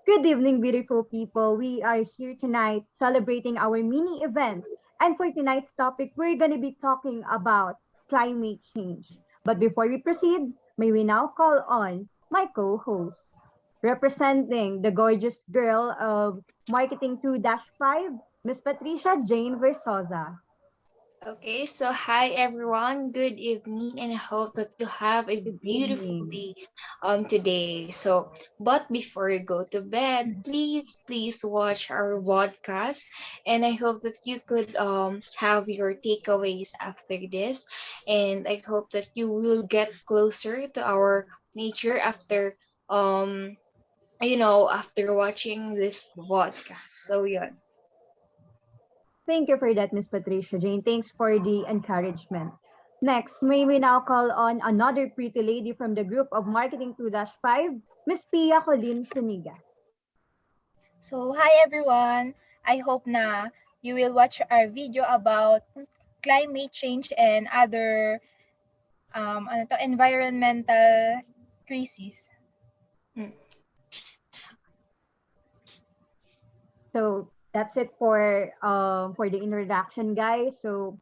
Good evening, beautiful people. We are here tonight celebrating our mini event. And for tonight's topic, we're going to be talking about climate change. But before we proceed, may we now call on my co host, representing the gorgeous girl of Marketing 2-5, Miss Patricia Jane Versosa. Okay, so hi everyone. Good evening, and I hope that you have a Good beautiful evening. day today. But before you go to bed, please watch our podcast, and I hope that you could have your takeaways after this, and I hope that you will get closer to our nature after after watching this podcast. So yeah. Thank you for that, Miss Patricia Jane. Thanks for the encouragement. Next, may we now call on another pretty lady from the group of Marketing 2-5, Miss Pia Colin Suniga. So, hi everyone! I hope na you will watch our video about climate change and other environmental crises. Mm. So that's it for the introduction, guys. So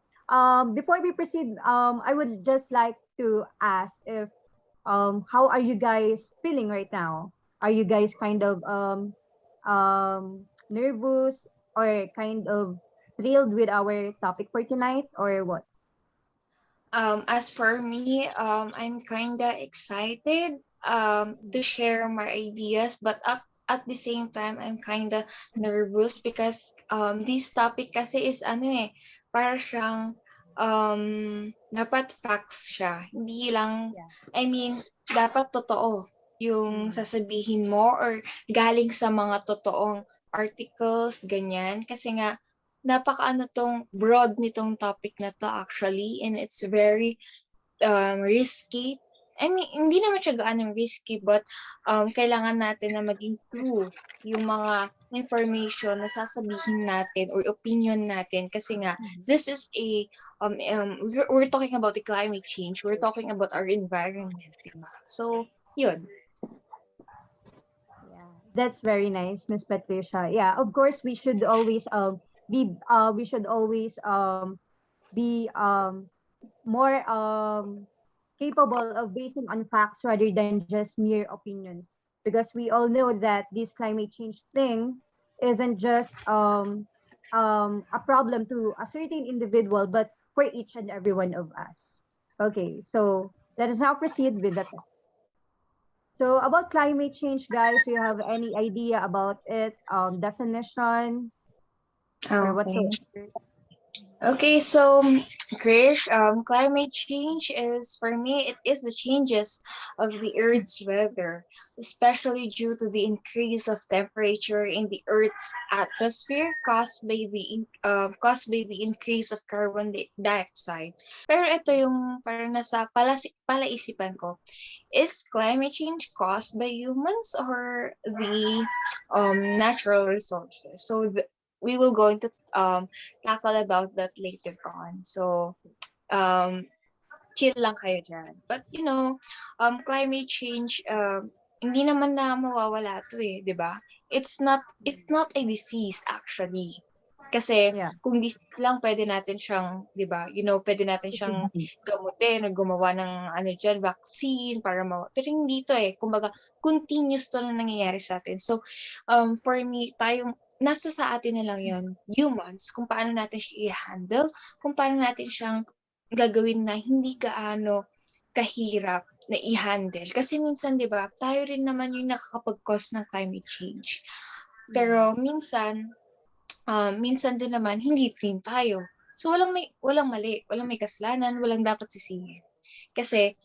before we proceed, I would just like to ask if how are you guys feeling right now? Are you guys kind of nervous or kind of thrilled with our topic for tonight or what? As for me, I'm kinda excited to share my ideas, but at the same time, I'm kinda nervous because this topic kasi is ano para siyang dapat facts siya. Hindi lang, Yeah. I mean, dapat totoo yung Mm. sasabihin mo or galing sa mga totoong articles, ganyan. Kasi nga, napakaano 'tong broad nitong topic na 'to actually, and it's very, risky. I mean, hindi naman siya gaanong risky, but, kailangan natin na maging true yung mga information na sasabihin natin or opinion natin kasi nga Mhm. this is we're talking about the climate change, we're talking about our environment, 'di ba? So, yun. Yeah, that's very nice, Miss Patricia. Yeah, of course we should always be more capable of basing on facts rather than just mere opinions, because we all know that this climate change thing isn't just a problem to a certain individual but for each and every one of us. Okay, so let us now proceed with the talk. So about climate change, guys, do you have any idea about it, definition or Okay. whatsoever? Okay, so Krish, climate change is for me it is the changes of the Earth's weather, especially due to the increase of temperature in the Earth's atmosphere caused by the increase of dioxide. Pero ito yung parang nasa palaisipan ko, is climate change caused by humans or the natural resources? So we will going to tackle about that later on. So, um, chill lang kayo dyan. But, climate change, hindi naman na mawawala to di ba? It's not a disease actually. Kasi Yeah. kung disease lang, pwede natin siyang, di ba, pwede natin siyang gamutin o gumawa ng ano dyan, vaccine para pero hindi to Kumbaga, continuous to na nangyayari sa atin. So, for me, nasa sa atin na lang yon humans, kung paano natin siya i-handle, kung paano natin siyang gagawin na hindi gaano kahirap na i-handle. Kasi minsan, di ba, tayo rin naman yung nakakapag-cause ng climate change. Pero minsan din naman, hindi rin tayo. So, walang mali, walang may kasalanan, walang dapat sisihin. Kasi,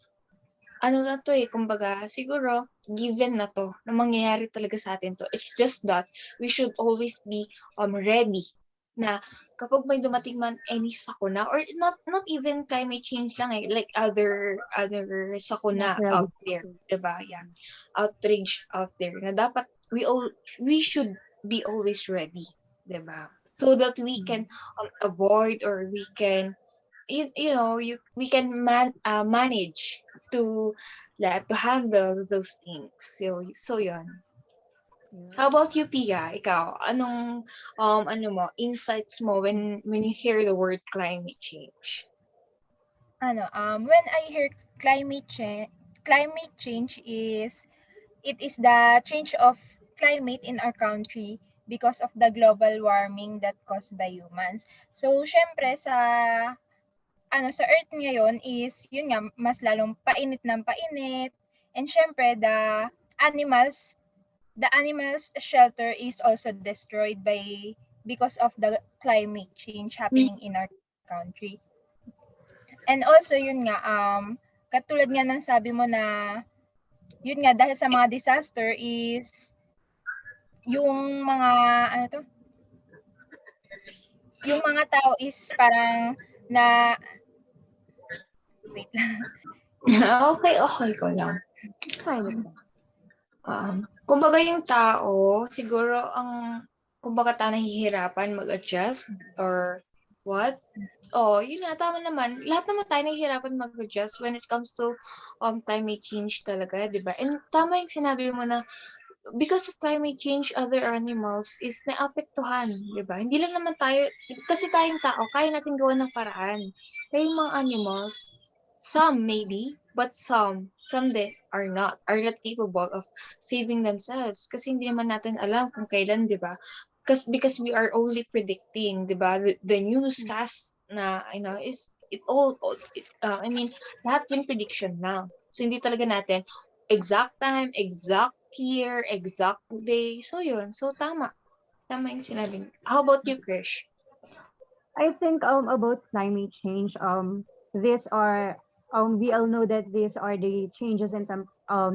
ano na to kumbaga, siguro, given na to, na mangyayari talaga sa atin to. It's just that, we should always be ready na kapag may dumating man any sakuna or not even climate change lang like other sakuna Natural out there, disaster. 'di ba? Yeah. Outrage out there na dapat we should be always ready, 'di ba? So that we can Mhm. avoid or we can we can manage to to handle those things. So yun. How about you, Pia? Ikaw, anong insights mo when you hear the word climate change? When I hear climate change it is the change of climate in our country because of the global warming that caused by humans. So, syempre sa Earth ngayon is yun nga mas lalong painit ng painit, and syempre animals the animals shelter is also destroyed because of the climate change happening in our country. And also yun nga katulad nga ng sabi mo na yun nga dahil sa mga disaster is yung mga ano to yung mga tao is parang na wait lang. Okay, okay ko lang. Fine with that. Kumbaga yung tao, siguro kumbaga nahihirapan mag-adjust or what? Oh, yun nga, tama naman. Lahat naman tayo nahihirapan mag-adjust when it comes to climate change talaga, di ba? And tama yung sinabi mo na because of climate change, other animals is naapektuhan, di ba? Hindi lang naman tayo, kasi tayong tao, kaya natin gawa ng paraan. Pero yung mga animals, some maybe, but some are not capable of saving themselves. Kasi hindi naman natin alam kung kailan, di ba? Because we are only predicting, di ba? The newscast na, is lahat yung prediction na. So, hindi talaga natin exact time, exact year, exact day. So, yun. So, tama. Tama yung sinabi. How about you, Krish? I think about climate change, these are we all know that these are the changes in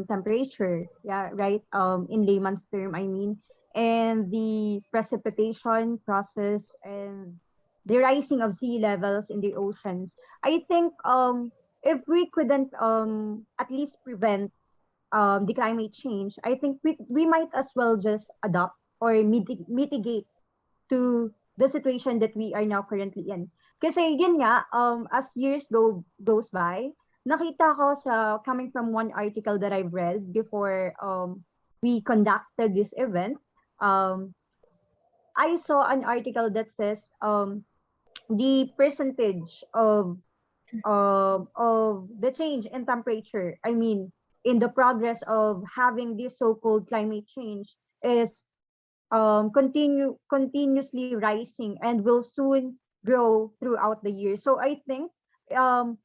temperature, yeah, right? In layman's term, I mean, and the precipitation process and the rising of sea levels in the oceans. I think if we couldn't at least prevent the climate change, I think we might as well just adopt or mitigate to the situation that we are now currently in. Kasi yun nga, as years goes by, nakita ko sa coming from one article that I've read before we conducted this event, I saw an article that says the percentage of the change in temperature, I mean, in the progress of having this so-called climate change is continuously rising and will soon grow throughout the year. So I think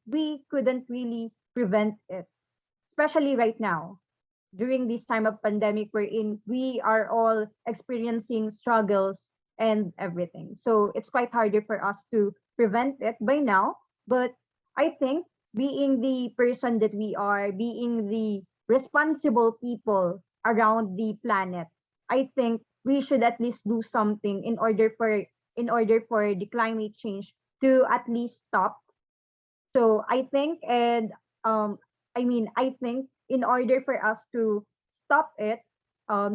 we couldn't really prevent it, especially right now during this time of pandemic wherein we are all experiencing struggles and everything. So it's quite harder for us to prevent it by now. But I think being the person that we are, being the responsible people around the planet, I think we should at least do something in order for the climate change to at least stop. So I think, and I think in order for us to stop it,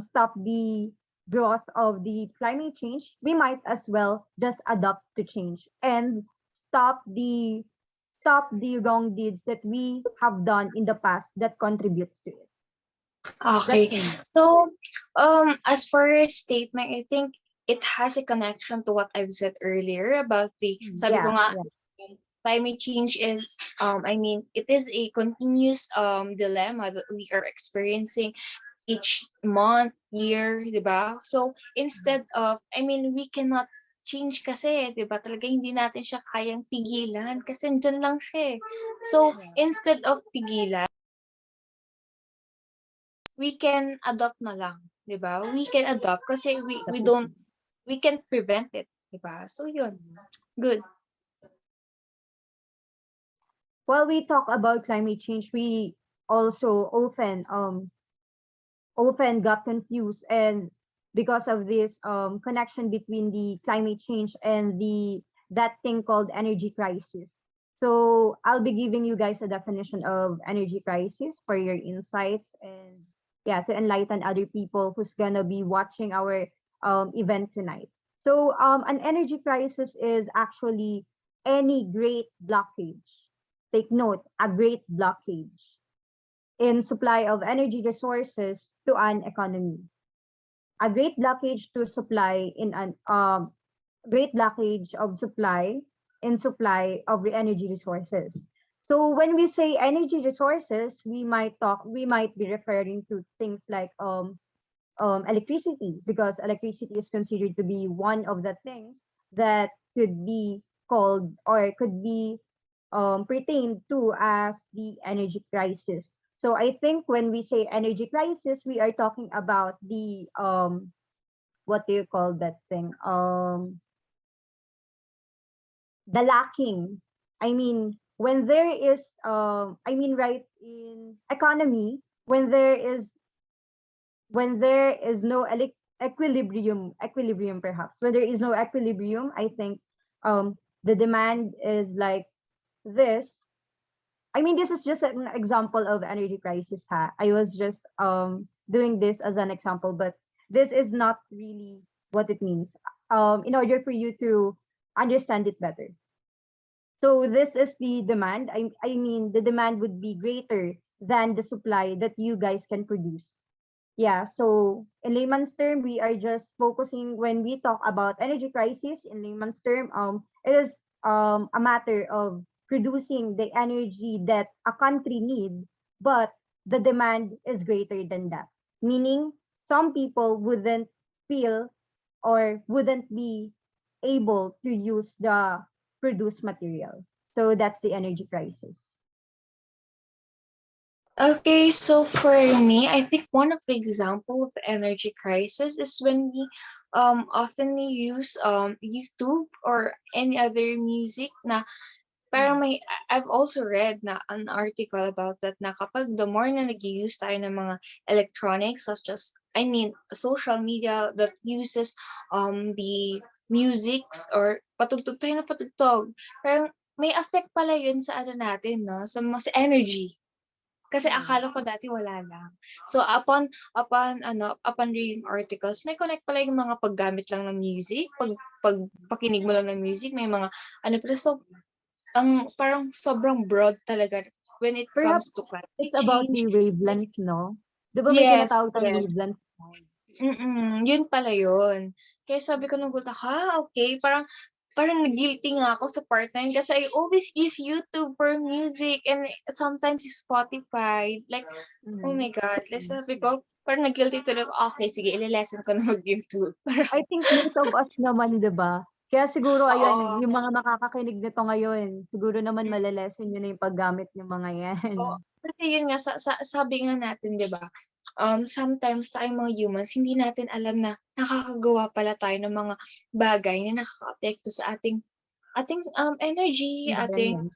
stop the growth of the climate change, we might as well just adapt to change and stop the stop the wrong deeds that we have done in the past that contributes to it. Okay. That's me. So, as for your statement, I think it has a connection to what I've said earlier about sabi ko Yeah, nga, yeah. climate change is, it is a continuous dilemma that we are experiencing each month, year, di ba? So, instead of, we cannot change kasi, di ba? Talaga hindi natin siya kayang pigilan kasi dyan lang siya eh. So, instead of pigilan, we can adopt na lang, 'di ba? We can adopt kasi we can prevent it, 'di ba? So yun. Good. While we talk about climate change, we also often got confused, and because of this connection between the climate change and the that thing called energy crisis. So I'll be giving you guys a definition of energy crisis for your insights and yeah, to enlighten other people who's gonna be watching our event tonight. So an energy crisis is actually any great blockage. Take note, a great blockage in supply of energy resources to an economy. a great blockage to supply in an great blockage of supply of the energy resources. So when we say energy resources, we might be referring to things like electricity, because electricity is considered to be one of the things that could be called or could be pertained to as the energy crisis. So I think when we say energy crisis, we are talking about the what do you call that thing? The lacking. I mean, when there is right, in economy, when there is no equilibrium, perhaps when there is no equilibrium, I think the demand is like this. I mean, this is just an example of energy crisis. I was just doing this as an example, but this is not really what it means. In order for you to understand it better. So this is the demand. I mean, the demand would be greater than the supply that you guys can produce. Yeah, so in layman's term, we are just focusing when we talk about energy crisis in layman's term, it is a matter of producing the energy that a country needs, but the demand is greater than that. Meaning some people wouldn't feel or wouldn't be able to use the produced material. So that's the energy crisis. Okay, so for me, I think one of the example of energy crisis is when we oftenly use YouTube or any other music na parang I've also read na an article about that na kapag the more na nag-use tayo ng mga electronics such as, I mean, social media that uses the musics or patugtog tayo na patugtog, parang may effect pala yun sa ano natin, no? Sa energy. Kasi akala ko dati wala lang. So upon reading articles, may connect pala yung mga paggamit lang ng music, pag pakinig mo lang ng music, may mga ano pala, so ang parang sobrang broad talaga when it Perhaps comes to climate it's about change. the wavelength, no? Di ba may Yes, tinatawag tayong yes. wavelength? Yun pala yun. Kaya sabi ko nung gulat, okay, parang guilty nga ako sa part na yun kasi I always use YouTube for music and sometimes Spotify. Like, oh my God. Like, sabi ko, parang nag-guilty tuloy ako, okay, sige, ililesen ko na mag-YouTube. I think most of us naman, di ba? Kaya siguro, ayun, Oo. yung mga makakakinig nito ngayon, siguro naman malalesen nyo na yung paggamit ng mga yan. Oo. Kasi yun nga, sabi nga natin, di ba, sometimes tayong mga humans, hindi natin alam na nakakagawa pala tayo ng mga bagay na nakaka-apekto sa ating energy, Environment.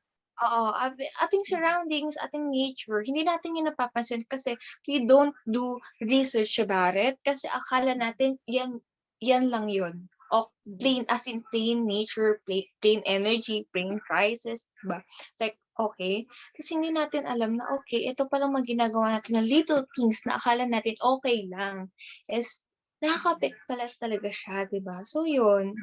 ating surroundings, ating nature. Hindi natin yun napapansin kasi we don't do research about it kasi akala natin yan lang yun. O plain, as in plain nature, plain energy, plain crisis, diba? Like, okay. Kasi hindi natin alam na, okay, ito palang mga ginagawa natin na little things na akala natin okay lang. Is, nakaka-affect pala talaga siya, diba? So, yun.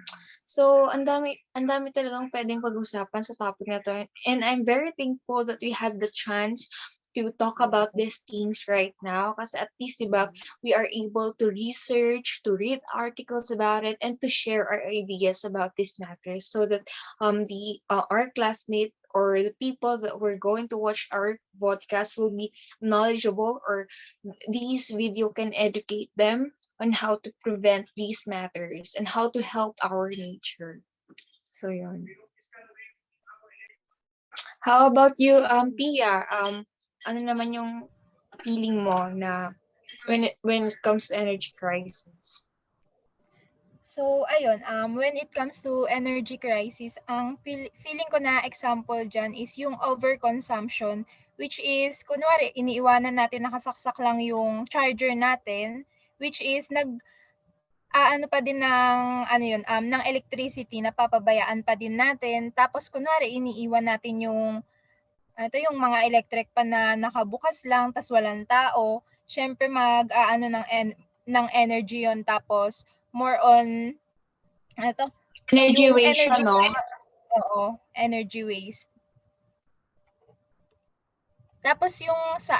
So, ang dami talagang pwedeng pag-usapan sa topic na to. And I'm very thankful that we had the chance to talk about these things right now. Kasi at least, diba, we are able to research, to read articles about it, and to share our ideas about these matters so that our classmates or the people that were going to watch our podcast will be knowledgeable, or these video can educate them on how to prevent these matters and how to help our nature. So yun. How about you, Pia? Ano naman yung feeling mo na when it comes to energy crisis? So, ayun, when it comes to energy crisis, ang feeling ko na example dyan is yung overconsumption, which is, kunwari, iniiwanan natin nakasaksak lang yung charger natin, which is ano pa din ng, ano yun, ng electricity, napapabayaan pa din natin. Tapos, kunwari, iniiwan natin yung, ito yung mga electric pa na nakabukas lang, tas walang tao. Syempre, ano ng energy yon. Tapos, more on, ano Energy yung waste siya, energy, no? oo, energy waste. Tapos yung sa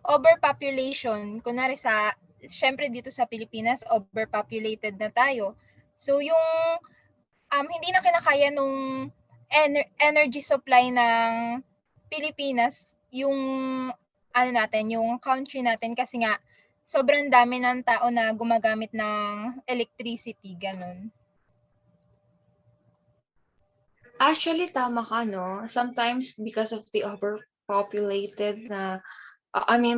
overpopulation, kunwari sa syempre dito sa Pilipinas, overpopulated na tayo. So yung hindi na kinakaya nung energy supply ng Pilipinas, yung ano natin, yung country natin kasi nga sobrang dami ng tao na gumagamit ng electricity, ganun. Actually, tama ka, no? Sometimes because of the overpopulated na,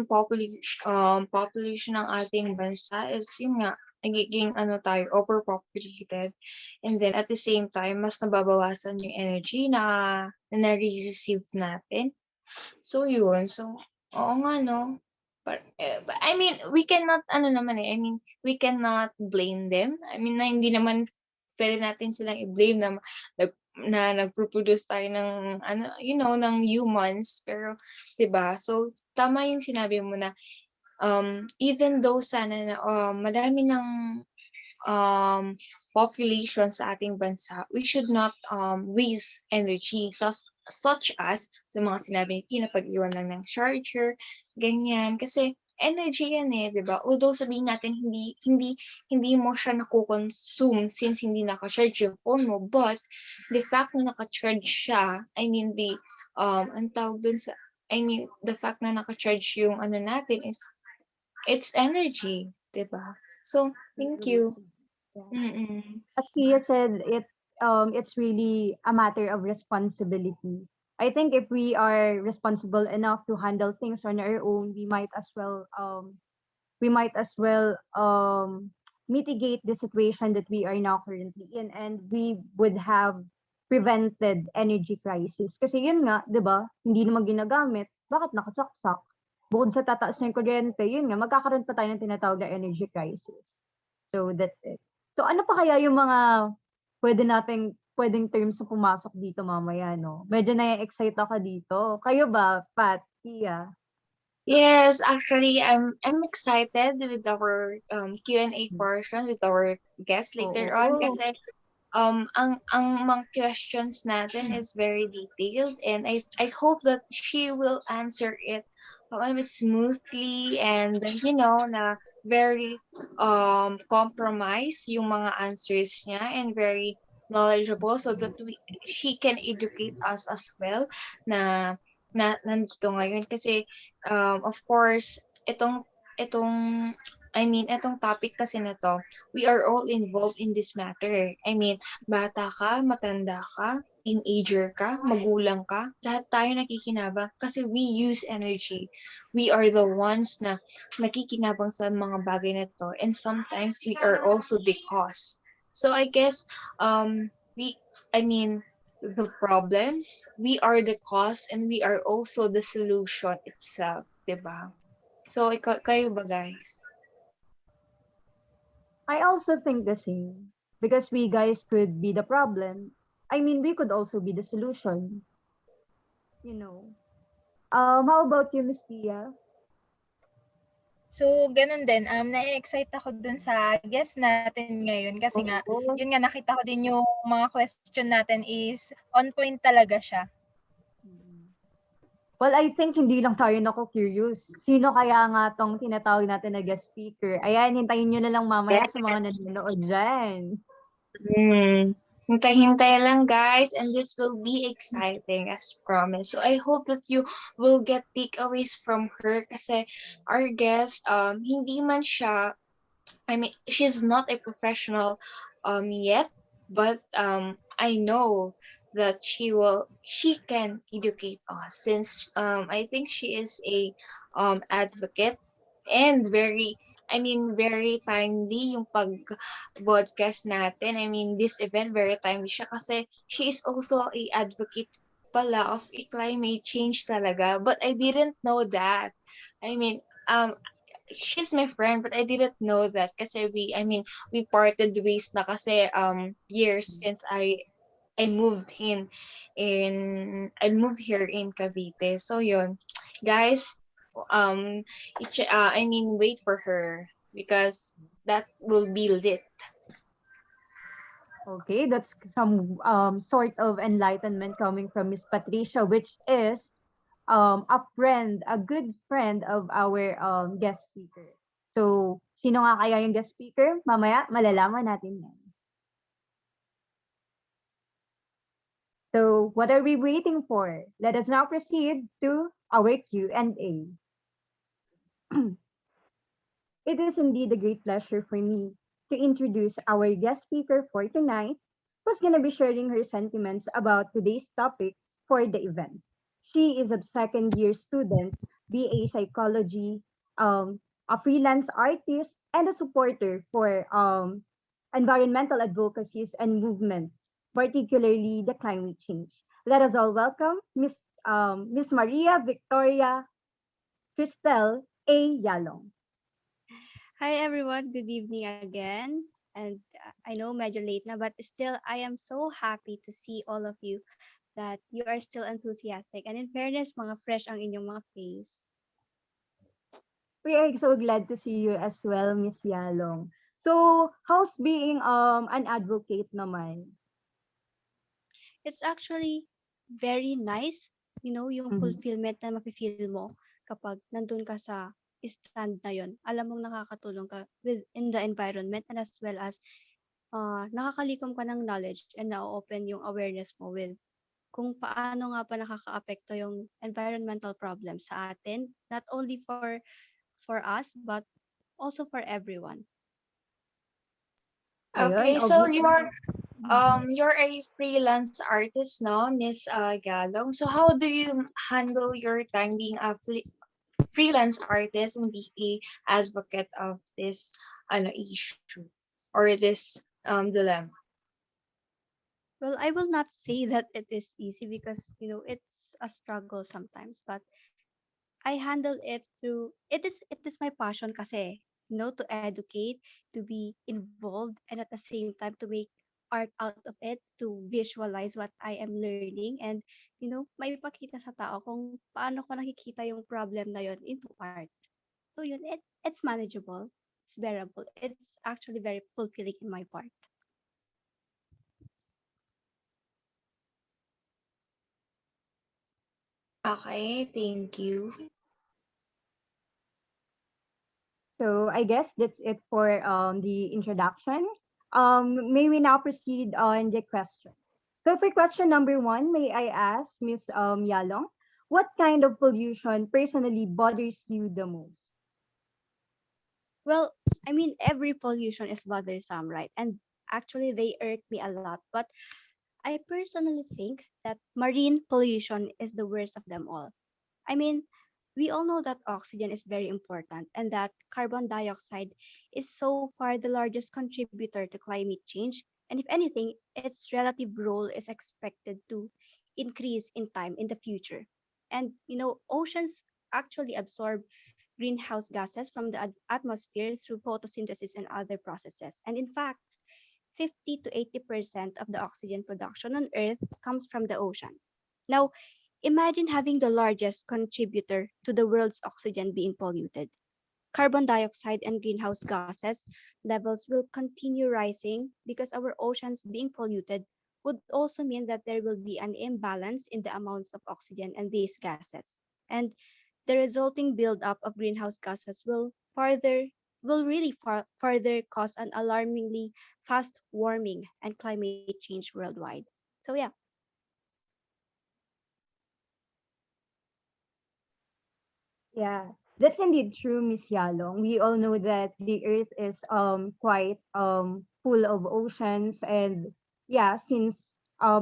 population ng ating bansa is yun nga, nagiging ano tayo, overpopulated. And then at the same time, mas nababawasan yung energy na nare-receive natin. So yun, so oo nga, no? But I mean, we cannot, ano naman eh, I mean, we cannot blame them. I mean, na hindi naman pwede natin silang i-blame na nagpo-produce tayo ng ano, ng humans, pero 'di ba? So tama yung sinabi mo na even though sana na madami ng um population sa ating bansa, we should not waste energy such as sa mga sinabi ni Tina, pag-iwan lang ng charger, ganyan. Kasi energy yan eh, 'di ba? Although sabihin natin hindi mo siya nako-consume since hindi naka-charge yung phone mo, but the fact na naka-charge siya, I mean ang tawag dun sa the fact na naka-charge yung ano natin is it's energy, 'di ba? So, thank you. Yeah. Mm. As Kia said, it's really a matter of responsibility. I think if we are responsible enough to handle things on our own, we might as well mitigate the situation that we are now currently in, and we would have prevented energy crisis. Kasi yun nga, 'di ba? Hindi naman ginagamit, bakit nakasaksak? Bukod sa tataas ng kuryente, yun nga, magkakaroon pa tayo ng tinatawag na energy crisis. So that's it. So ano pa kaya yung mga pwedeng terms na pumasok dito mamaya, no? Medyo na-excite ako dito. Kayo ba, Pat, Tia? Yes, actually, I'm excited with our Q&A portion with our guest later on Oo. kasi ang mga questions natin is very detailed, and I hope that she will answer it smoothly, and na very compromise yung mga answers niya, and very knowledgeable, so that she can educate us as well na nandito ngayon kasi of course itong itong topic kasi na to, we are all involved in this matter. I mean, bata ka, matanda ka, teenager ka, magulang ka, lahat tayo nakikinabang kasi we use energy. We are the ones na nakikinabang sa mga bagay na to, and sometimes we are also the cause. So I guess we I mean the problems, we are the cause, and we are also the solution itself, 'di ba? So kayo ba, guys? I also think the same. Because we guys could be the problem. I mean, we could also be the solution. You know. How about you, Miss Tia? So, ganun din, na-excite ako dun sa guest natin ngayon kasi nga, Oo. yun nga, nakita ko din yung mga question natin is on point talaga siya. Well, I think hindi lang tayo curious. Sino kaya nga tong tinatawag natin na guest speaker? Ayan, hintayin nyo na lang mamaya sa mga nanonood dyan. Hintay-hintay lang, guys, and this will be exciting as promised. So I hope that you will get takeaways from her kasi our guest, hindi man siya, she's not a professional yet, but I know that she can educate us since I think she is a advocate, and very timely yung pag-broadcast natin. I mean, this event, very timely siya kasi she is also a advocate pala of a climate change talaga. But I didn't know that. I mean, she's my friend, but I didn't know that kasi we parted ways na kasi years since I moved I moved here in Cavite. So yun, guys, wait for her because that will be lit. Okay, that's some sort of enlightenment coming from Miss Patricia, which is a good friend of our guest speaker. So Sino nga kaya yung guest speaker? Mamaya malalaman natin yan. So, what are we waiting for? Let us now proceed to our Q&A. It is indeed a great pleasure for me to introduce our guest speaker for tonight, who's going to be sharing her sentiments about today's topic for the event. She is a second year student, BA Psychology, a freelance artist, and a supporter for environmental advocacies and movements, particularly the climate change. Let us all welcome Miss Maria Victoria Cristel A. Yalong. Hi everyone, good evening again. And I know medyo late na, but still I am so happy to see all of you that you are still enthusiastic. And in fairness, mga fresh ang inyong mga face. We are so glad to see you as well, Miss Yalong. So, how's being an advocate naman? It's actually very nice, yung Mhm. fulfillment na mafe-feel mo kapag nandun ka sa stand na yon. Alam mong nakakatulong ka within the environment and as well as nakakalikom ka ng knowledge and na-open yung awareness mo with kung paano nga pa nakakaapekto yung environmental problems sa atin, not only for us but also for everyone. Ayun, Okay, so mhm. you're a freelance artist, no, Miss Galong. So how do you handle your time being a freelance artist and be a advocate of this issue or this dilemma? Well, I will not say that it is easy because it's a struggle sometimes, but I handle it through it is my passion kasi, to educate, to be involved and at the same time to make art out of it, to visualize what I am learning and maipakita sa tao kung paano ko nakikita yung problem na yon into art. So yun, it's manageable, it's bearable, it's actually very fulfilling in my part. Okay, thank you. So, I guess that's it for the introduction. May we now proceed on the question. So, for question number one, may I ask Miss Yalong, what kind of pollution personally bothers you the most? Well, I mean, every pollution is bothersome, right? And actually, they irk me a lot. But I personally think that marine pollution is the worst of them all. I mean, we all know that oxygen is very important and that carbon dioxide is so far the largest contributor to climate change. And if anything, its relative role is expected to increase in time in the future. And, oceans actually absorb greenhouse gases from the atmosphere through photosynthesis and other processes. And in fact, 50 to 80% of the oxygen production on Earth comes from the ocean. Now, imagine having the largest contributor to the world's oxygen being polluted. Carbon dioxide and greenhouse gases levels will continue rising because our oceans being polluted would also mean that there will be an imbalance in the amounts of oxygen and these gases. And the resulting buildup of greenhouse gases will really further cause an alarmingly fast warming and climate change worldwide. So yeah. Yeah, that's indeed true, Miss Yalong. We all know that the Earth is quite full of oceans, and yeah, since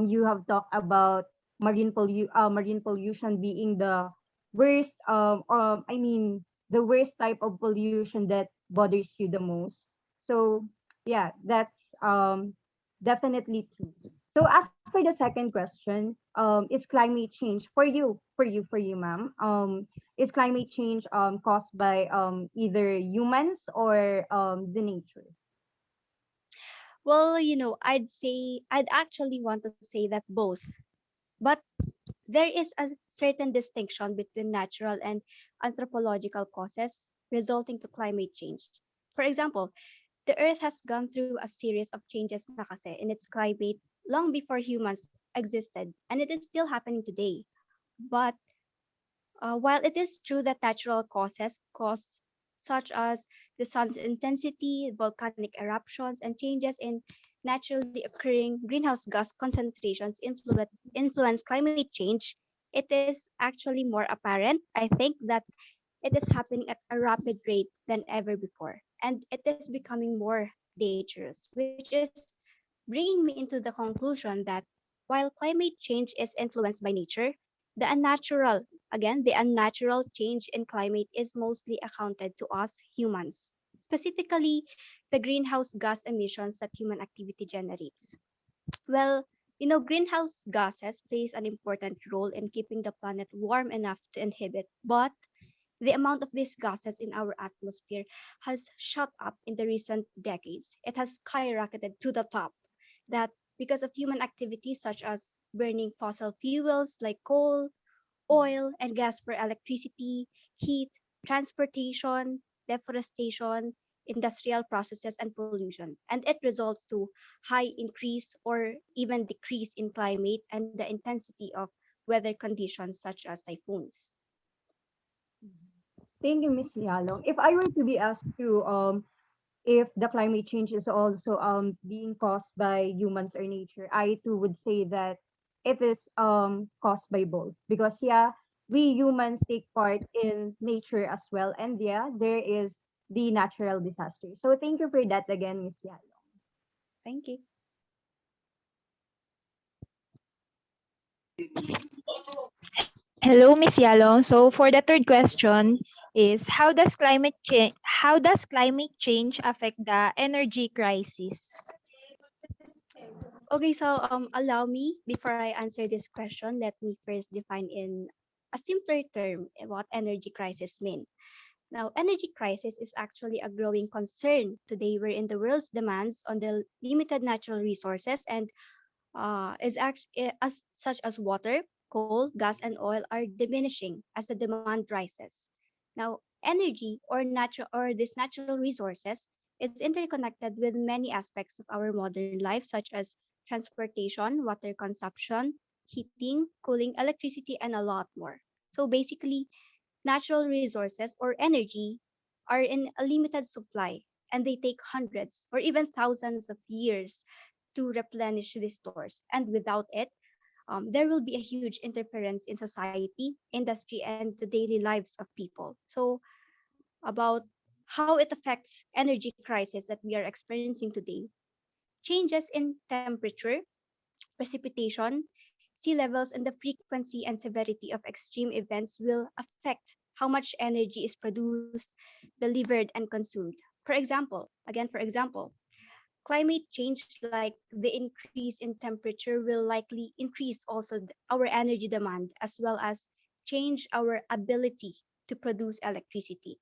you have talked about marine pollution being the worst I mean the worst type of pollution that bothers you the most. So yeah, that's definitely true. So as for the second question, is climate change for you, ma'am? Is climate change caused by either humans or the nature? Well, I'd actually want to say that both. But there is a certain distinction between natural and anthropological causes resulting to climate change. For example, the Earth has gone through a series of changes na kasi in its climate long before humans existed, and it is still happening today. But while it is true that natural causes cause such as the sun's intensity, volcanic eruptions, and changes in naturally occurring greenhouse gas concentrations influence climate change, it is actually more apparent, I think, that it is happening at a rapid rate than ever before. And it is becoming more dangerous, which is bringing me into the conclusion that while climate change is influenced by nature, the unnatural, again, the unnatural change in climate is mostly accounted to us humans, specifically the greenhouse gas emissions that human activity generates. Well, greenhouse gases plays an important role in keeping the planet warm enough to inhabit, but the amount of these gases in our atmosphere has shot up in the recent decades. It has skyrocketed to the top. That because of human activities such as burning fossil fuels like coal, oil, and gas for electricity, heat, transportation, deforestation, industrial processes, and pollution. And it results to high increase or even decrease in climate and the intensity of weather conditions such as typhoons. Thank you, Miss Yalong. If I were to be asked to if the climate change is also being caused by humans or nature, I too would say that it is caused by both. Because yeah, we humans take part in nature as well, and yeah, there is the natural disaster. So thank you for that again, Miss Yalong. Thank you. Hello, Miss Yalong. So for the third question is how does climate change affect the energy crisis? Okay, so allow me before I answer this question, let me first define in a simpler term what energy crisis mean. Now, energy crisis is actually a growing concern today wherein the world's demands on the limited natural resources and as such as water, coal, gas, and oil are diminishing as the demand rises. Now, energy or these natural resources is interconnected with many aspects of our modern life, such as transportation, water consumption, heating, cooling, electricity, and a lot more. So basically, natural resources or energy are in a limited supply and they take hundreds or even thousands of years to replenish these stores. And without it, there will be a huge interference in society, industry, and the daily lives of people. So, about how it affects energy crisis that we are experiencing today, changes in temperature, precipitation, sea levels, and the frequency and severity of extreme events will affect how much energy is produced, delivered, and consumed. For example, climate change like the increase in temperature will likely increase also our energy demand as well as change our ability to produce electricity.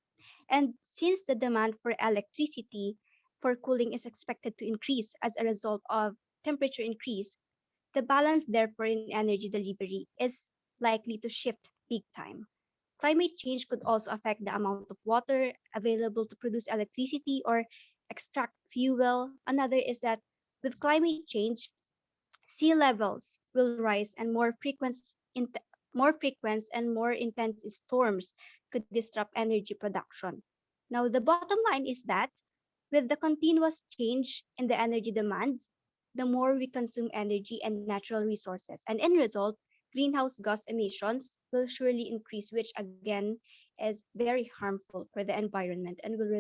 And since the demand for electricity for cooling is expected to increase as a result of temperature increase, the balance therefore in energy delivery is likely to shift big time. Climate change could also affect the amount of water available to produce electricity or extract fuel. Another is that with climate change, sea levels will rise and more frequent and more intense storms could disrupt energy production. Now, the bottom line is that with the continuous change in the energy demand, the more we consume energy and natural resources. And in result, greenhouse gas emissions will surely increase, which again is very harmful for the environment and will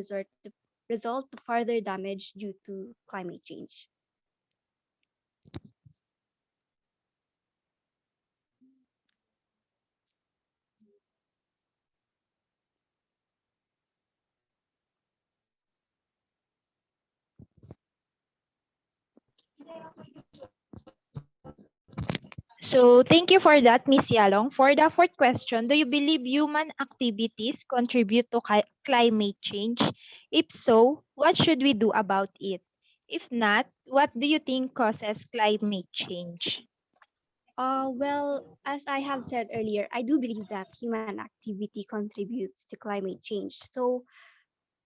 result to further damage due to climate change. So thank you for that, Miss Yalong. For the fourth question, do you believe human activities contribute to climate change? If so, what should we do about it? If not, what do you think causes climate change? Well, as I have said earlier, I do believe that human activity contributes to climate change. So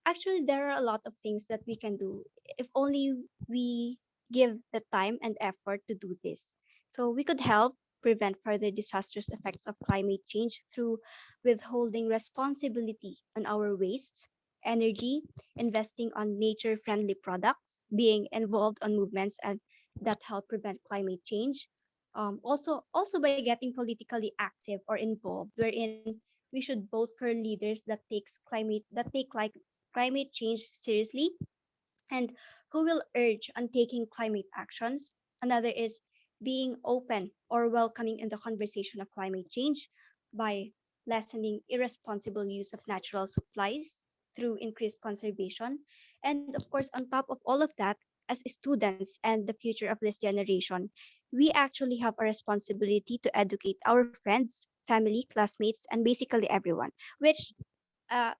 actually, there are a lot of things that we can do if only we give the time and effort to do this. So we could help prevent further disastrous effects of climate change through withholding responsibility on our wastes, energy, investing on nature-friendly products, being involved on movements and that help prevent climate change. Also by getting politically active or involved, wherein we should vote for leaders that take like climate change seriously and who will urge on taking climate actions. Another is being open or welcoming in the conversation of climate change by lessening irresponsible use of natural supplies through increased conservation. And of course, on top of all of that, as students and the future of this generation, we actually have a responsibility to educate our friends, family, classmates, and basically everyone, which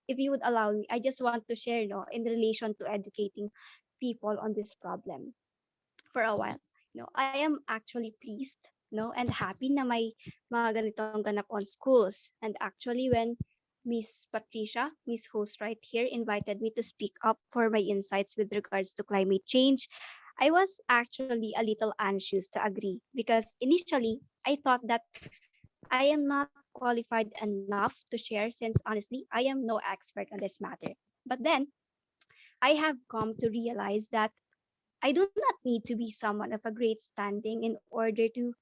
if you would allow me, I just want to share no in relation to educating people on this problem for a while. No, I am actually pleased, no, and happy na may mga ganitong ganap on schools. And actually, when Miss Patricia, Miss Host right here, invited me to speak up for my insights with regards to climate change, I was actually a little anxious to agree because initially I thought that I am not qualified enough to share since honestly I am no expert on this matter. But then I have come to realize that I do not need to be someone of a great standing in order to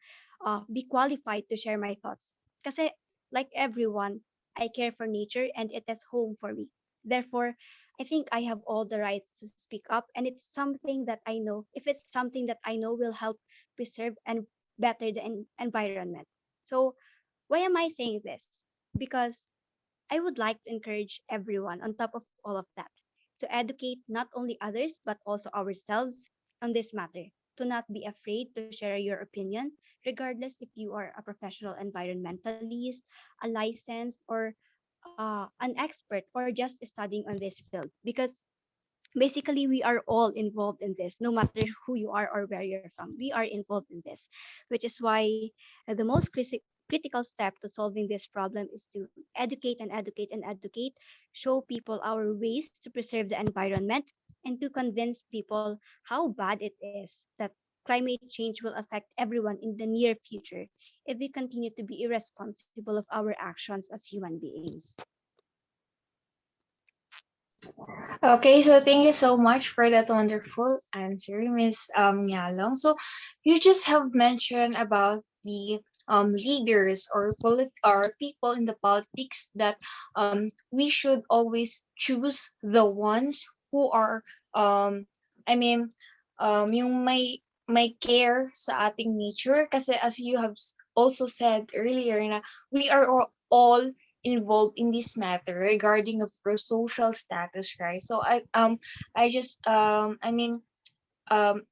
be qualified to share my thoughts. Kasi like everyone, I care for nature and it is home for me. Therefore, I think I have all the rights to speak up and it's something that I know, if it's something that I know will help preserve and better the environment. So, why am I saying this? Because I would like to encourage everyone on top of all of that to educate not only others but also ourselves on this matter. To not be afraid to share your opinion, regardless if you are a professional environmentalist, a licensed, or an expert, or just studying on this field. Because basically, we are all involved in this, no matter who you are or where you're from. We are involved in this, which is why the most critical step to solving this problem is to educate and educate and educate, show people our ways to preserve the environment, and to convince people how bad it is that climate change will affect everyone in the near future if we continue to be irresponsible of our actions as human beings. Okay, so thank you so much for that wonderful answer, Miss Yalong. So you just have mentioned about the leaders or or people in the politics that we should always choose the ones who are I mean yung may care sa ating nature kasi as you have also said earlier na we are all involved in this matter regarding of our social status, right? So I just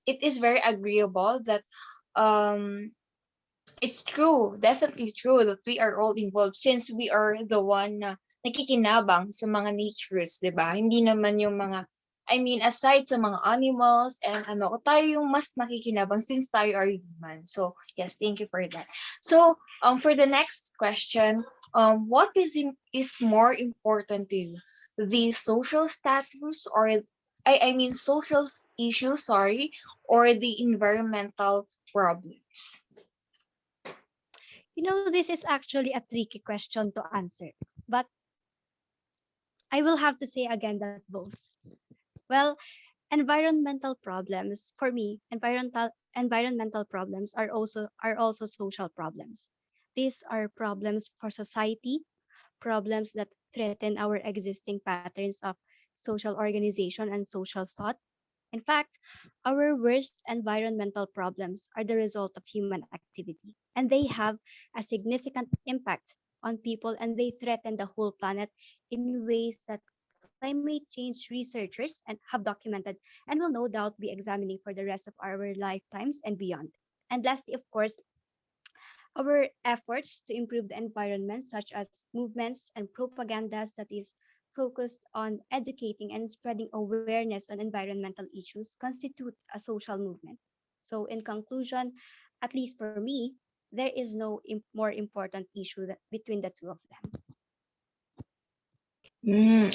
it is very agreeable that um it's true, definitely true that we are all involved since we are the one na nakikinabang sa mga natures, 'di ba? Hindi naman yung mga aside sa mga animals and tayo yung mas nakikinabang since tayo are human. So, yes, thank you for that. So, for the next question, what is more important to you? The social status or social issues, sorry, or the environmental problems? You know, this is actually a tricky question to answer, but I will have to say again that both. Well, environmental problems for me, environmental problems are also social problems. These are problems for society, problems that threaten our existing patterns of social organization and social thought. In fact, our worst environmental problems are the result of human activity, and they have a significant impact on people and they threaten the whole planet in ways that climate change researchers and have documented and will no doubt be examining for the rest of our lifetimes and beyond. And lastly, of course, our efforts to improve the environment, such as movements and propagandas that is focused on educating and spreading awareness on environmental issues, constitute a social movement. So, in conclusion, at least for me, there is no more important issue between the two of them.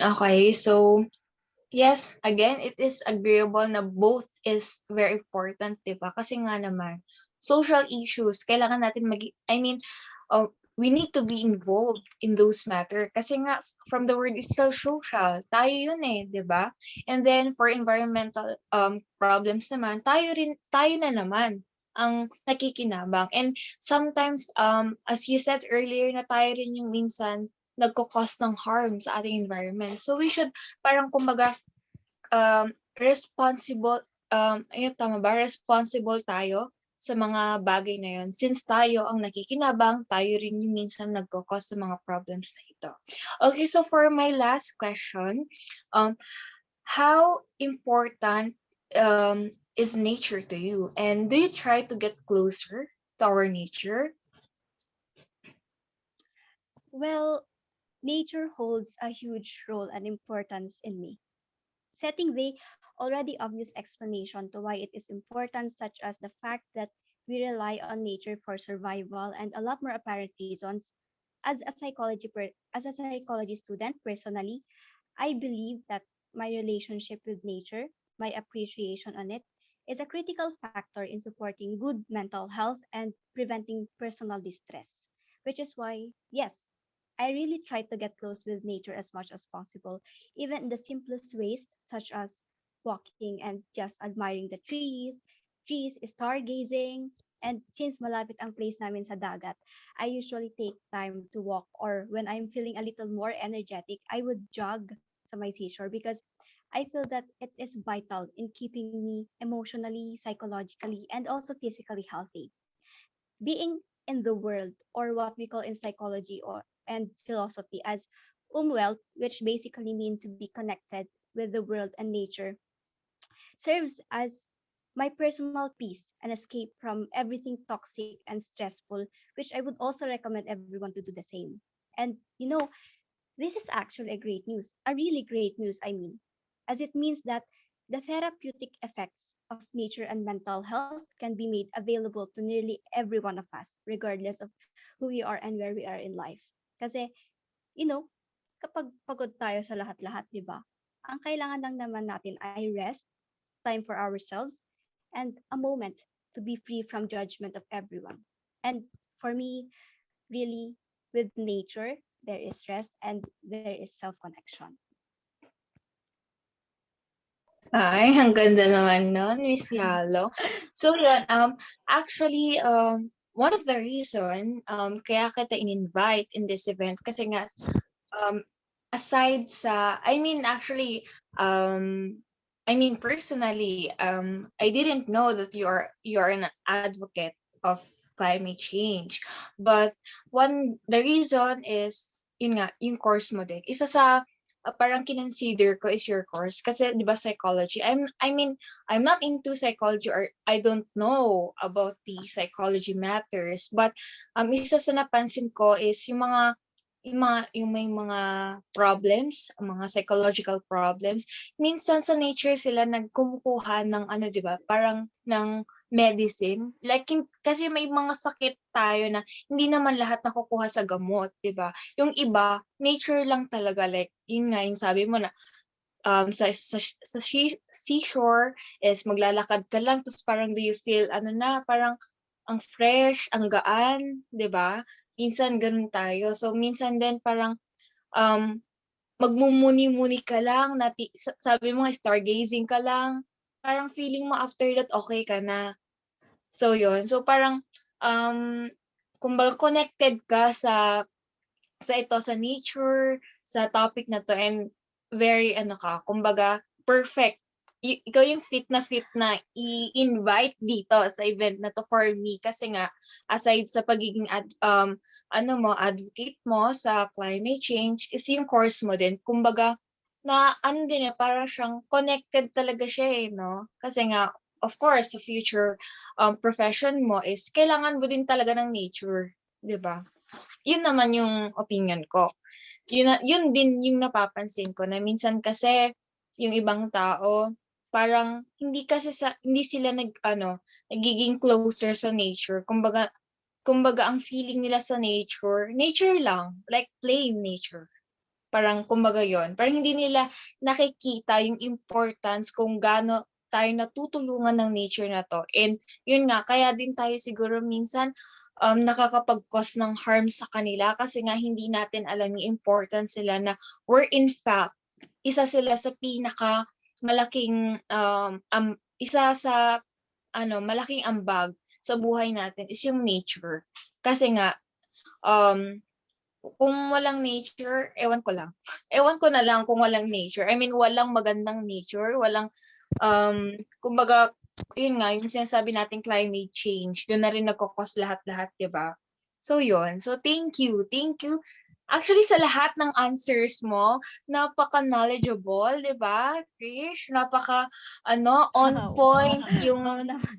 Okay, so yes, again, it is agreeable na both is very important, 'di ba? Kasi nga naman, social issues, kailangan natin we need to be involved in those matter kasi nga from the word itself social, tayo yun eh, 'di ba? And then for environmental problems naman, tayo na naman ang nakikinabang. And sometimes as you said earlier na tayo rin yung minsan nagko-cause ng harm sa ating environment. So we should parang kumbaga responsible ayun tama ba? Responsible tayo sa mga bagay na yun. Since tayo ang nakikinabang, tayo rin yung minsan nagko-cause sa mga problems na ito. Okay, so for my last question, how important is nature to you? And do you try to get closer to our nature? Well, nature holds a huge role and importance in me. Setting the already obvious explanation to why it is important, such as the fact that we rely on nature for survival and a lot more apparent reasons. As a psychology student, personally, I believe that my relationship with nature, my appreciation on it, is a critical factor in supporting good mental health and preventing personal distress. Which is why, yes, I really try to get close with nature as much as possible, even in the simplest ways, such as walking and just admiring the trees, stargazing, and since malapit ang place namin sa dagat, I usually take time to walk, or when I'm feeling a little more energetic, I would jog sa my seashore because I feel that it is vital in keeping me emotionally, psychologically, and also physically healthy. Being in the world, or what we call in psychology or and philosophy as umwelt, which basically mean to be connected with the world and nature, serves as my personal peace and escape from everything toxic and stressful, which I would also recommend everyone to do the same. And this is actually a great news, a really great news, I mean, as it means that the therapeutic effects of nature and mental health can be made available to nearly every one of us, regardless of who we are and where we are in life. Kasi, you know, kapag pagod tayo sa lahat-lahat, di ba? Ang kailangan lang naman natin ay rest, time for ourselves, and a moment to be free from judgment of everyone. And for me, really, with nature, there is rest and there is self-connection. Ay, ang ganda naman nun, Miss Yalo. So yun, actually, one of the reason kaya kita in-invite in this event kasi nga um, aside sa, personally, I didn't know that you are an advocate of climate change. But the reason is, yun nga, yung course mo din. Isa sa parang kinonsider ko is your course. Kasi, di ba, psychology. I'm not into psychology, or I don't know about the psychology matters. But, isa sa napansin ko is yung may mga problems, mga psychological problems, minsan sa nature sila nagkumukuha ng ano, 'di ba? Parang ng medicine. Like kasi may mga sakit tayo na hindi naman lahat nakukuha sa gamot, 'di ba? Yung iba, nature lang talaga, like yun nga yung sabi mo na seashore is maglalakad ka lang tapos parang do you feel ano na, parang ang fresh, ang gaan, 'di ba? Minsan gano'n tayo. So minsan din parang um magmumuni-muni ka lang, sabi mo nga stargazing ka lang, parang feeling mo after that okay ka na. So yun, so parang kumbaga connected ka sa nature, sa topic na 'to, and very ano ka, kumbaga perfect. Ikaw yung fit na i-invite dito sa event na 'to for me kasi nga aside sa pagiging advocate mo sa climate change is yung course mo din. Kumbaga na ano din para siyang connected talaga siya 'no? Kasi nga of course sa future profession mo is kailangan mo din talaga ng nature, 'di ba? Yun naman yung opinion ko. Yun din yung napapansin ko na minsan kasi yung ibang tao parang hindi sila nagiging closer sa nature. Kumbaga ang feeling nila sa nature lang, like plain nature. Parang kumbaga yon. Parang hindi nila nakikita yung importance kung gaano tayo natutulungan ng nature na to. And yun nga, kaya din tayo siguro minsan nakakapag-cause ng harm sa kanila kasi nga hindi natin alam yung importance sila na we're in fact, isa sila sa pinaka malaking isa sa malaking ambag sa buhay natin is yung nature. Kasi nga kung walang nature, ewan ko lang. Ewan ko na lang kung walang nature. I mean, walang magandang nature, walang kumbaga yun nga, yung sinasabi natin climate change, doon na rin nagkakos lahat-lahat, di ba? So yun. So thank you. Thank you. Actually, sa lahat ng answers mo, napaka-knowledgeable, di ba, Krish? On Wow. point yung Oo naman.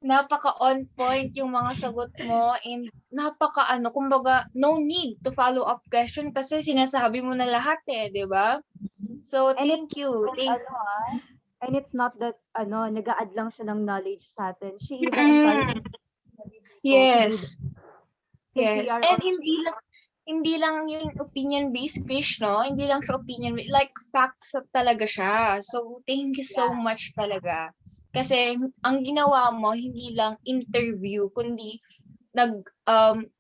napaka-on point yung mga sagot mo and kumbaga, no need to follow up question kasi sinasabi mo na lahat di ba? So, And it's thank you. and it's not that nag-a-add lang siya ng knowledge sa atin. She even Mm-mm. encouraged us to do Yes. that. Since we Yes. are And all hindi lang yung opinion-based Krish, no? Hindi lang siya opinion, like facts talaga siya. So, thank you so much talaga. Kasi ang ginawa mo, hindi lang interview, kundi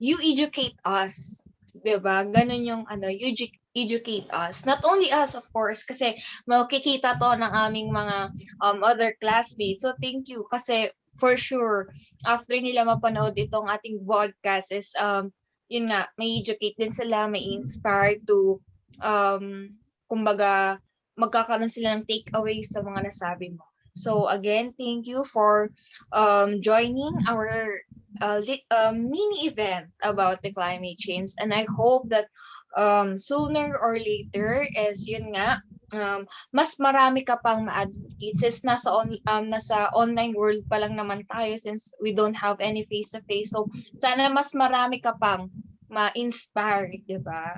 you educate us. Diba? Ganun yung you educate us. Not only us, of course, kasi makikita to ng aming mga other classmates. So, thank you. Kasi, for sure, after nila mapanood itong ating podcast is, yun nga, may educate din sila, may inspire to, kumbaga, magkakaroon sila ng takeaways sa mga nasabi mo. So, again, thank you for joining our mini event about the climate change, and I hope that sooner or later is yun nga mas marami ka pang ma-advocate since nasa online world pa lang naman tayo since we don't have any face to face, so sana mas marami ka pang ma-inspire, di ba?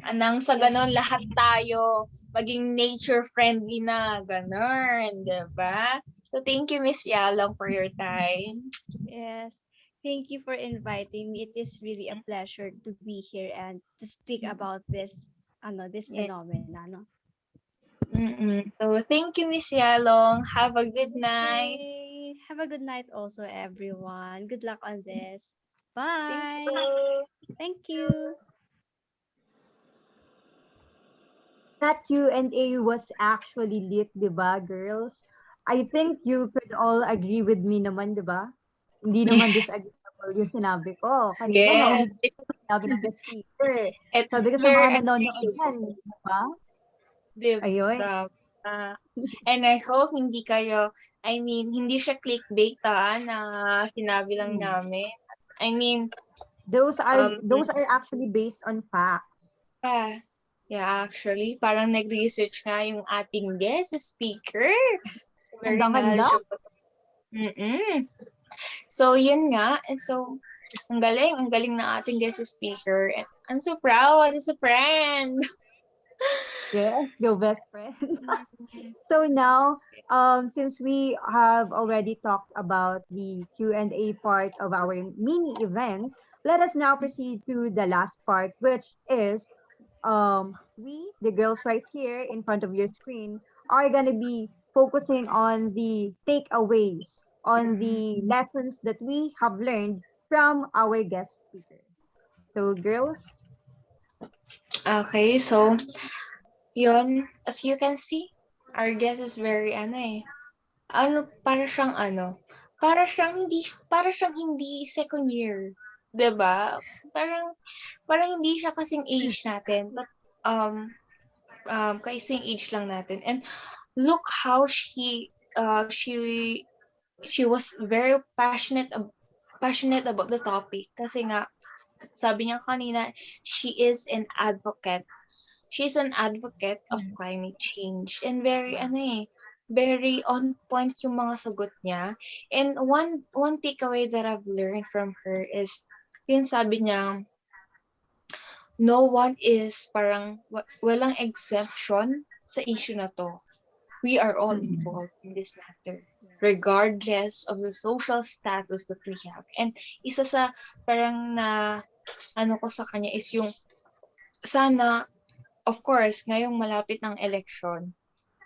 Anang sa ganon, lahat tayo maging nature friendly na, ganon, di ba? So thank you, Miss Yalong, for your time. Yes. Thank you for inviting me. It is really a pleasure to be here and to speak about this Yeah. phenomena, no? So thank you, Miss Yalong. Have a good night. Okay. Have a good night also, everyone. Good luck on this. Thank Bye. you. Thank you. that Q&A was actually lit, di ba, girls? I think you could all agree with me naman, di ba? Hindi naman disagreeable yung sinabi ko. Kanina, Yes, narinig ko yung sinabi ng guest speaker. it's Sabi ko sa very mga nanonood yan, agreeable. di ba? Ayun. Diba? And I hope hindi kayo, hindi siya clickbait na sinabi lang namin. I mean, Those are actually based on facts. yeah, actually, parang nag-research nga yung ating guest speaker. Very Ganda-ganda. knowledgeable. So, yun nga. And so, ang galing na ating guest speaker. And I'm so proud as a friend. Yes, go best friend. So now, since we have already talked about the Q&A part of our mini event, let us now proceed to the last part, which is we, the girls right here in front of your screen, are going to be focusing on the takeaways, on the lessons that we have learned from our guest speaker. So, girls, Okay, so, yun, as you can see, our guest is very, para siyang hindi second year, 'di ba? Parang hindi siya kasing age natin, but kasing age lang natin. And look how she was very passionate about the topic kasi nga sabi niya kanina, she's an advocate of climate change, and very on point yung mga sagot niya. And one takeaway that I've learned from her is yung sabi niya, no one is walang exemption sa issue na to. We are all involved in this matter, regardless of the social status that we have. And isa sa parang ko sa kanya is yung sana, of course, ngayong malapit ng election,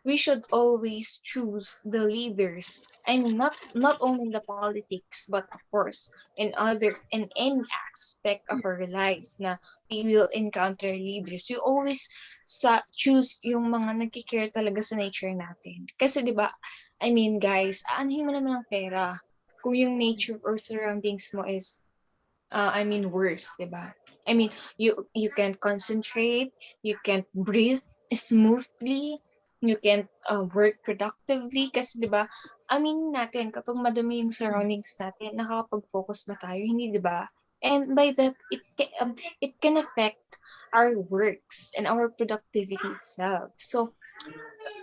we should always choose the leaders. I mean, not only in the politics, but of course in any aspect of our lives na we will encounter leaders. We always choose yung mga nagki-care talaga sa nature natin. Kasi 'di ba? I mean, guys, aanhin mo naman ng pera kung yung nature or surroundings mo is I mean worse, 'di ba? I mean, you can't concentrate, you can't breathe smoothly, you can't work productively kasi 'di ba? Aminin natin kapag madumi yung surroundings natin, nakakapag-focus ba tayo? Hindi, 'di ba? And by that it can affect our works and our productivity itself. So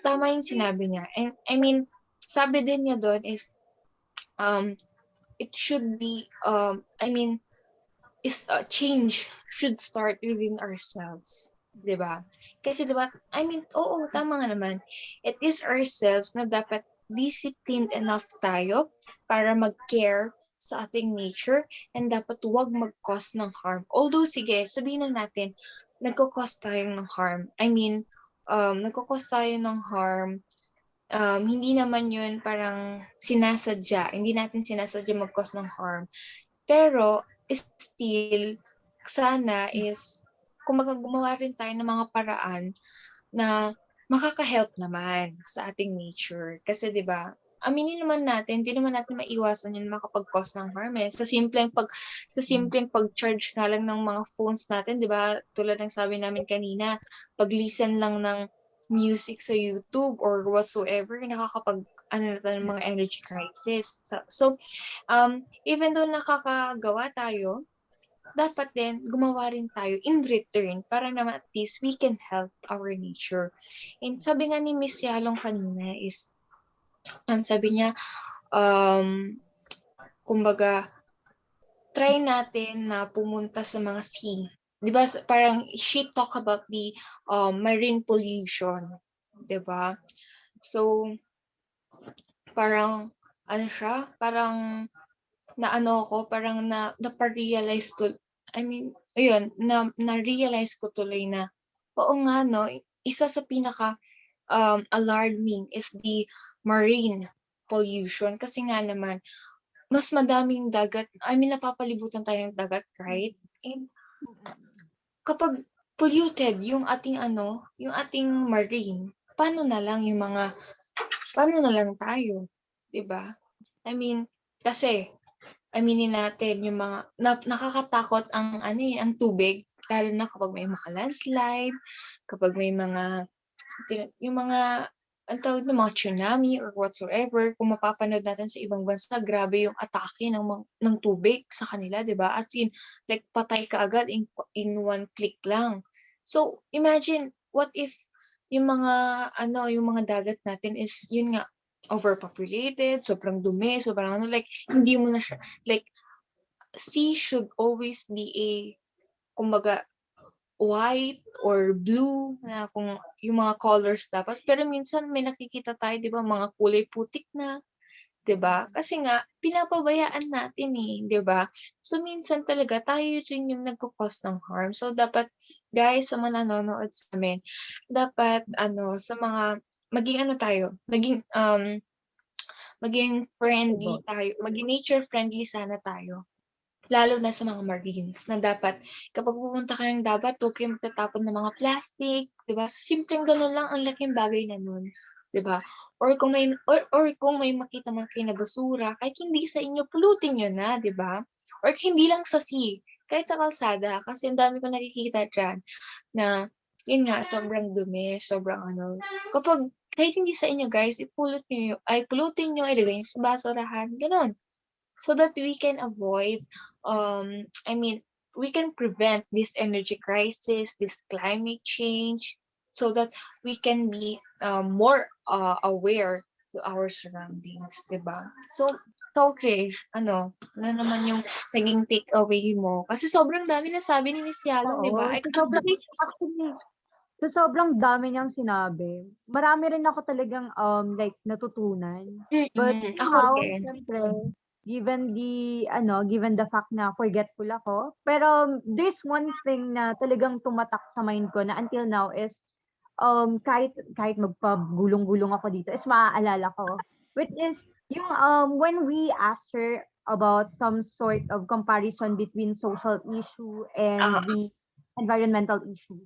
tama yung sinabi niya. And I mean, sabi din niya doon is um it should be I mean change should start within ourselves. 'Di ba? Kasi 'di ba, I mean, oo, tama nga naman. It is ourselves na dapat disciplined enough tayo para mag-care sa ating nature and dapat huwag mag-cause ng harm. Although, sige, sabihin na natin, nagko-cause tayo ng harm. I mean, nagko-cause tayo ng harm, hindi naman yun parang sinasadya. Hindi natin sinasadya mag-cause ng harm. Pero still, sana is kumbaga gumawa rin tayo ng mga paraan na makaka-help naman sa ating nature. Kasi 'di ba, aminin naman natin, hindi naman natin maiwasan yun makapag-cause ng harm eh. Sa simpleng pag-charge nga lang ng mga phones natin, 'di ba? Tulad ng sabi namin kanina, pag-listen lang ng music sa YouTube or whatsoever, nakakapag ano na tayo ng mga energy crisis. So, even though nakakagawa tayo, dapat din gumawa rin tayo in return para naman at least we can help our nature. And sabi nga ni Miss Yalong kanina is, sabi niya, kumbaga, try natin na pumunta sa mga sea. Di ba, parang she talk about the marine pollution. Di ba? So, parang, ano siya, parang parang na-realize ko, I mean, ayun, na-realize ko tuloy na, oo nga, no, isa sa pinaka alarming is the marine pollution. Kasi nga naman, mas madaming dagat, I mean, napapalibutan tayo ng dagat, right? And kapag polluted yung ating yung ating marine, paano na lang tayo, 'di ba? I mean, kasi aminin natin yung mga nakakatakot ang ang tubig, lalo na kapag may mga landslide, kapag may mga yung mga ang tawag ng mga tsunami or whatsoever. Kung mapapanood natin sa ibang bansa, grabe yung atake ng tubig sa kanila, 'di ba? As in, like patay ka agad in one click lang. So, imagine what if yung mga yung mga dagat natin is yun nga overpopulated, sobrang dumi, sobrang like hindi mo na siya like sea should always be kumbaga white or blue na kung yung mga colors dapat. Pero minsan may nakikita tayo, 'di ba, mga kulay putik na, 'di ba? Kasi nga pinapabayaan natin eh, 'di ba? So minsan talaga tayo rin yung nagko-cause ng harm. So dapat guys sa mga nanonood sa amin, dapat sa mga maging friendly tayo, maging nature friendly sana tayo. Lalo na sa mga marines na dapat kapag pupunta ka ng dagat, huwag kayong magtatapon ng mga plastic, 'di ba? Sa simpleng gano'n lang, ang laking bagay na nun, 'di ba? Or kung may makita man kayo na basura, kahit hindi sa inyo, pulutin niyo na, 'di ba? Or hindi lang sa sea, kahit sa kalsada, kasi ang dami kong nakikita diyan na, yun nga, sobrang dumi, sobrang kapag kahit hindi sa inyo guys, pulutin niyo, ilagay niyo sa basurahan, gano'n. So that we can avoid, I mean, we can prevent this energy crisis, this climate change, so that we can be more aware to our surroundings, diba? So, Krish, ano naman yung naging takeaway mo? Kasi sobrang dami na sabi ni Miss Yalong, diba? Oo, sa sobrang dami niyang sinabi, marami rin ako talagang, like natutunan. But Ako somehow, din. siyempre, given the fact na forgetful ako, pero there's one thing na talagang tumatak sa mind ko na until now is, kahit magpagulong-gulong ako dito is maaalala ko. Which is yung when we asked her about some sort of comparison between social issue and Ah, the environmental issue.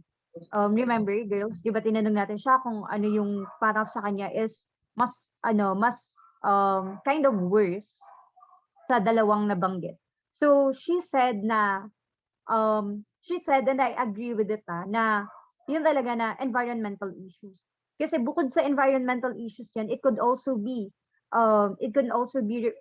Remember, girls, di ba tinanong natin siya kung ano yung parang sa kanya is mas mas kind of worse sa dalawang nabanggit. So she said, and I agree with it, na yun talaga na environmental issues. Kasi bukod sa environmental issues yan, it could also be it could also be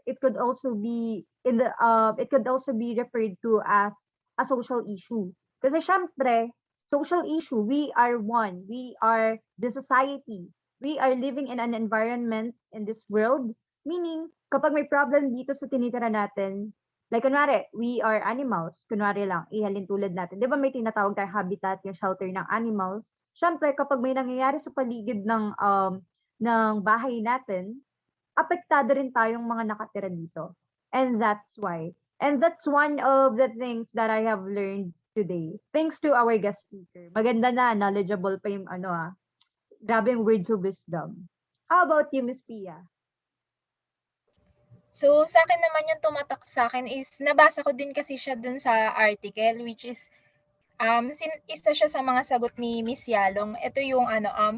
referred to as a social issue. Kasi syempre, social issue, we are one, we are the society, we are living in an environment in this world, meaning kapag may problem dito sa tinitira natin, like kunwari, we are animals, kunwari lang, ihalin tulad natin. Di ba may tinatawag tayong habitat, yung shelter ng animals? Siyempre, kapag may nangyayari sa paligid ng bahay natin, apektado rin tayong mga nakatira dito. And that's why. And that's one of the things that I have learned today. Thanks to our guest speaker. Maganda na, knowledgeable pa yung grabe yung words of wisdom. How about you, Miss Pia? So, sa akin naman yung tumatak sa akin is nabasa ko din kasi siya dun sa article, which is isa siya sa mga sagot ni Miss Yalong. Ito yung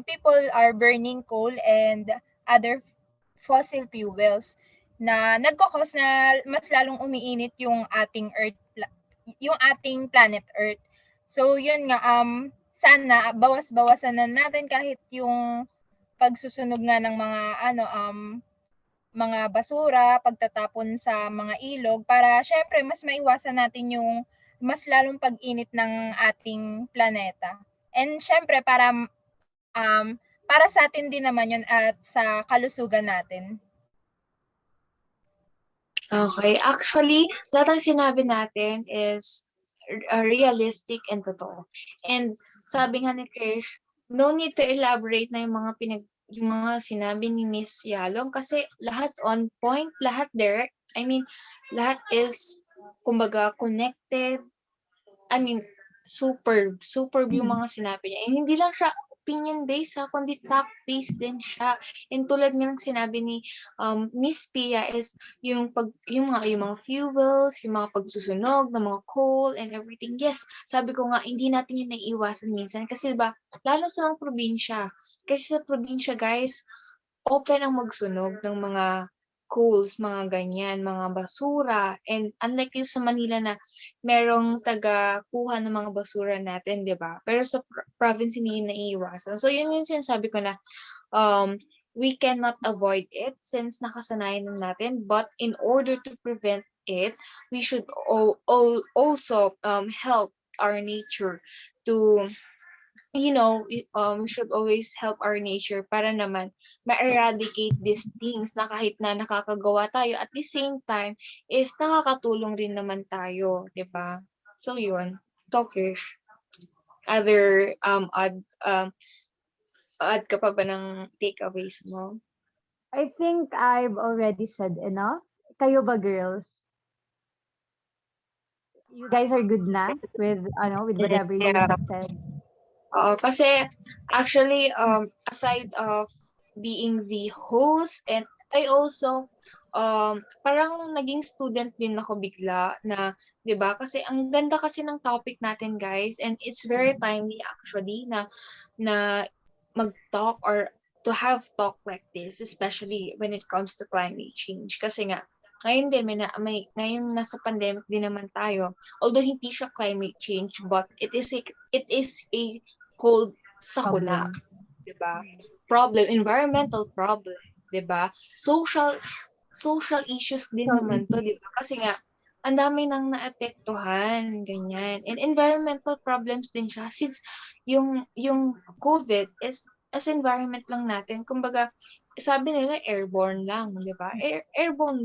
people are burning coal and other fossil fuels na nagkakos na mas lalong umiinit yung ating yung ating planet Earth. So yun nga sana bawas-bawasan na natin kahit yung pagsusunog nga ng mga basura, pagtatapon sa mga ilog para syempre mas maiwasan natin yung mas lalong pag-init ng ating planeta. And syempre para sa atin din naman yun at sa kalusugan natin. okay. Actually, lahat ng sinabi natin is realistic and totoo. And sabi nga ni Krish, no need to elaborate na yung mga sinabi ni Miss Yalong kasi lahat on point, lahat direct. I mean, lahat is kumbaga connected. I mean, superb yung mga sinabi niya. And hindi lang siya opinion-based kundi fact-based din siya. And tulad nga ng sinabi ni Miss Pia is yung mga fuels, yung mga pagsusunog ng mga coal and everything. Yes, sabi ko nga, hindi natin yun naiiwasan minsan. Kasi diba, lalo sa mga probinsya. Kasi sa probinsya, guys, open ang magsunog ng mga coals, mga ganyan, mga basura. And unlike yung sa Manila na merong taga-kuha ng mga basura natin, di ba? Pero sa province hindi yun naiiwasan. So yun yung sinasabi ko na we cannot avoid it since nakasanayan na natin. But in order to prevent it, we should also help our nature to should always help our nature para naman ma-eradicate these things na kahit na nakakagawa tayo at the same time is nakakatulong rin naman tayo, 'di ba? So yun, Talkish. Other add ka pa ba ng takeaways mo? I think I've already said enough. Kayo ba, girls? You guys are good na with whatever you Yeah. have said. Kasi actually aside of being the host and I also parang naging student din ako bigla na 'di ba kasi ang ganda kasi ng topic natin guys and it's very timely actually na mag-talk or to have talk like this especially when it comes to climate change kasi nga ngayon din ngayon nasa pandemic din naman tayo although hindi siya climate change but it is a cold sakuna, Problem. 'di ba? Problem, environmental problem, 'di ba? Social issues din naman 'to, 'di ba? Kasi nga ang dami nang naapektuhan, ganyan. And environmental problems din siya since yung COVID is as environment lang natin. Kumbaga, sabi nila airborne lang, 'di ba? Airborne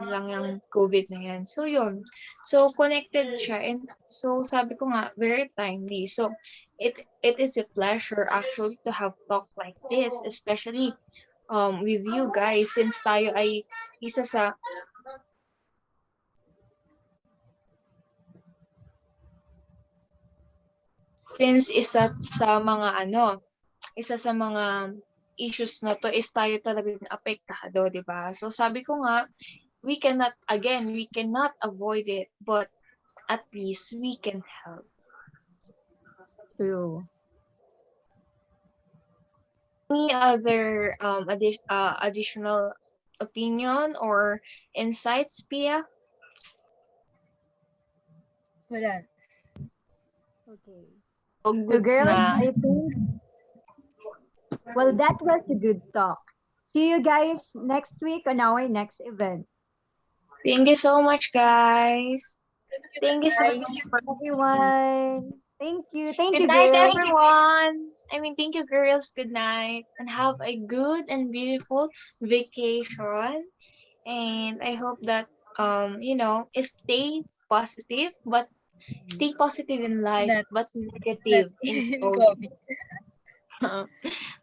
lang yung COVID na yan. So yun. So connected siya and so sabi ko nga very timely. So it is a pleasure actually to have talk like this, especially with you guys since tayo ay isa sa since isa sa mga issues na to is tayo talaga yung apektado, di ba? So sabi ko nga, we cannot avoid it, but at least we can help. True. Any other additional opinion or insights, Pia? Wala. Okay. O So goods girls, na? I think, well, that was a good talk. See you guys next week on our next event. Thank you so much, guys. Thank you so Guys. much for Everyone, thank you. Thank Good you, night, girls. everyone. Thank you, girls. Good night. And have a good and beautiful vacation. And I hope that, stay positive, but stay positive in life, Not, but not negative in in COVID. COVID.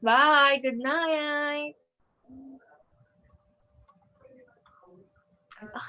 Bye. Good night.